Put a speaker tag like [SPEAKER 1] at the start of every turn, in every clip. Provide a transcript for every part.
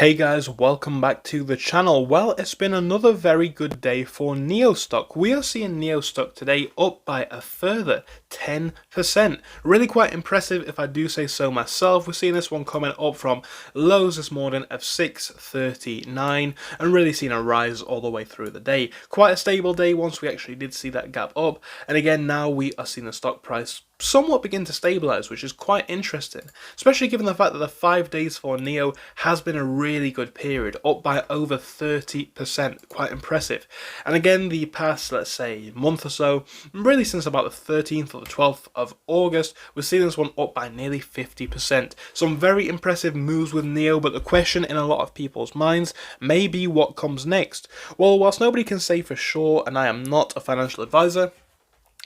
[SPEAKER 1] Hey guys, welcome back to the channel. Well, it's been another very good day for NIO stock. We are seeing NIO stock today up by a further 10%. Really quite impressive if I do say so myself. We're seeing this one coming up from lows this morning of 639 and really seeing a rise all the way through the day. Quite a stable day once we actually did see that gap up. And again, now we are seeing the stock price somewhat begin to stabilize, which is quite interesting, especially given the fact that the 5 days for NIO has been a really good period, up by over 30%, quite impressive. And again, the past, let's say, month or so, really since about the 13th or the 12th of August, we're seeing this one up by nearly 50%. Some very impressive moves with NIO, but the question in a lot of people's minds may be what comes next. Well, whilst nobody can say for sure, and I am not a financial advisor,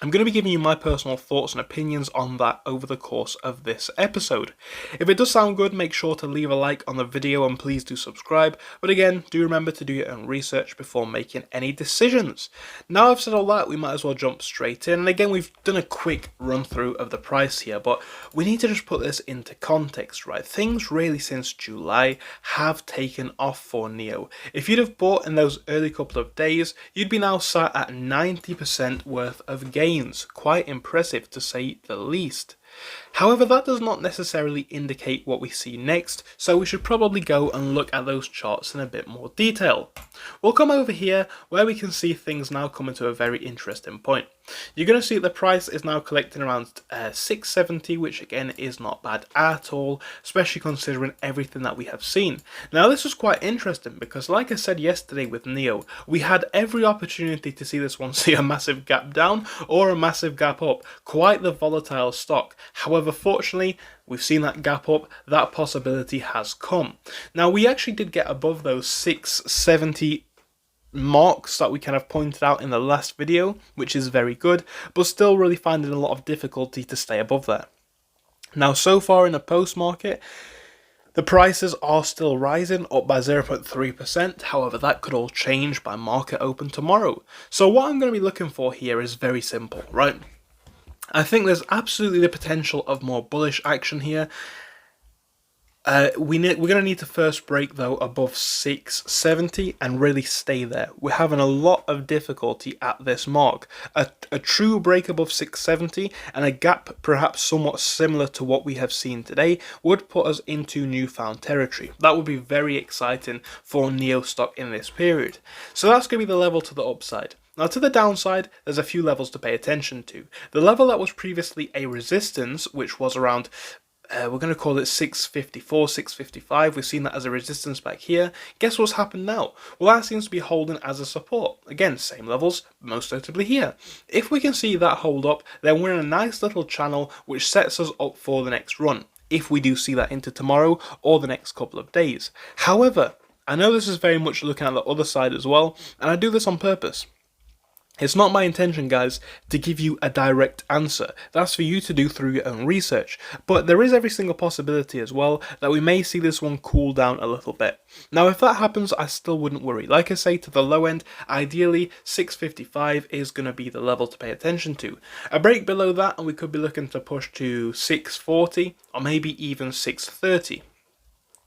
[SPEAKER 1] I'm going to be giving you my personal thoughts and opinions on that over the course of this episode. If it does sound good, make sure to leave a like on the video and please do subscribe. But again, do remember to do your own research before making any decisions. Now I've said all that, we might as well jump straight in. And again, we've done a quick run through of the price here, but we need to just put this into context, right? Things really since July have taken off for NIO. If you'd have bought in those early couple of days, you'd be now sat at 90% worth of gains. Quite impressive to say the least. However, that does not necessarily indicate what we see next, so we should probably go and look at those charts in a bit more detail. We'll come over here where we can see things now coming to a very interesting point. You're going to see the price is now collecting around 670, which again is not bad at all, especially considering everything that we have seen. Now this was quite interesting because, like I said yesterday with NIO, we had every opportunity to see this one see a massive gap down or a massive gap up. Quite the volatile stock. However, fortunately, we've seen that gap up, that possibility has come. Now we actually did get above those 670 marks that we kind of pointed out in the last video, which is very good, but still really finding a lot of difficulty to stay above there. Now so far in the post market, the prices are still rising, up by 0.3%, however that could all change by market open tomorrow. So what I'm going to be looking for here is very simple, right? I think there's absolutely the potential of more bullish action here. We're going to need to first break, though, above 670 and really stay there. We're having a lot of difficulty at this mark. A true break above 670 and a gap perhaps somewhat similar to what we have seen today would put us into newfound territory. That would be very exciting for NIO stock in this period. So that's going to be the level to the upside. Now to the downside, there's a few levels to pay attention to. The level that was previously a resistance, which was around, we're going to call it 654, 655. We've seen that as a resistance back here. Guess what's happened now? Well, that seems to be holding as a support. Again, same levels, most notably here. If we can see that hold up, then we're in a nice little channel which sets us up for the next run, if we do see that into tomorrow or the next couple of days. However, I know this is very much looking at the other side as well, and I do this on purpose. It's not my intention, guys, to give you a direct answer. That's for you to do through your own research. But there is every single possibility as well that we may see this one cool down a little bit. Now, if that happens, I still wouldn't worry. Like I say, to the low end, ideally, 655 is going to be the level to pay attention to. A break below that, and we could be looking to push to 640 or maybe even 630.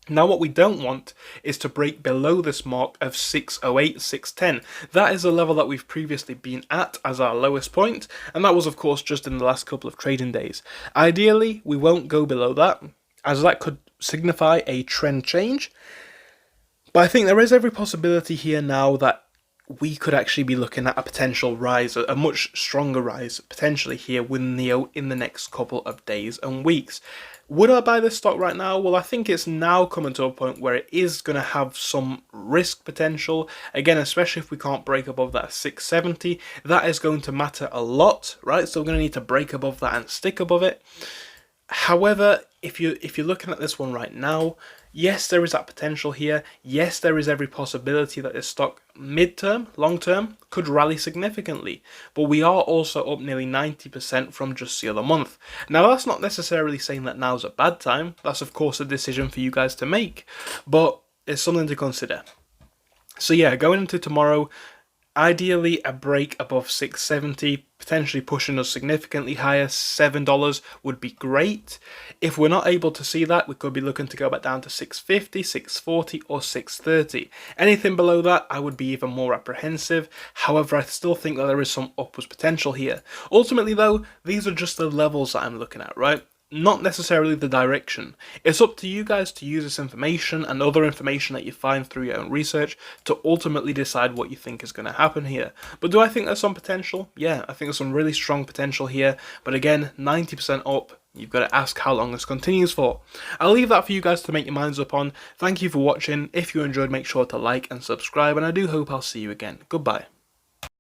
[SPEAKER 1] Now what we don't want is to break below this mark of 608, 610. That is a level that we've previously been at as our lowest point, and that was of course just in the last couple of trading days. Ideally, we won't go below that, as that could signify a trend change. But I think there is every possibility here now that we could actually be looking at a potential rise, a much stronger rise, potentially here with NIO in the next couple of days and weeks. Would I buy this stock right now? Well, I think it's now coming to a point where it is going to have some risk potential. Again, especially if we can't break above that 670, that is going to matter a lot, right? So we're going to need to break above that and stick above it. However, if you're looking at this one right now, yes, there is that potential here. Yes, there is every possibility that this stock mid-term, long-term, could rally significantly. But we are also up nearly 90% from just the other month. Now, that's not necessarily saying that now's a bad time. That's, of course, a decision for you guys to make. But it's something to consider. So yeah, going into tomorrow, Ideally, a break above 670, potentially pushing us significantly higher, $7 would be great. If we're not able to see that, we could be looking to go back down to 650, 640, or 630. Anything below that, I would be even more apprehensive. However, I still think that there is some upwards potential here. Ultimately though, these are just the levels that I'm looking at, right? Not necessarily the direction. It's up to you guys to use this information and other information that you find through your own research to ultimately decide what you think is going to happen here. But do I think there's some potential? Yeah, I think there's some really strong potential here. But again, 90% up. You've got to ask how long this continues for. I'll leave that for you guys to make your minds up on. Thank you for watching. If you enjoyed, make sure to like and subscribe, and I do hope I'll see you again. Goodbye.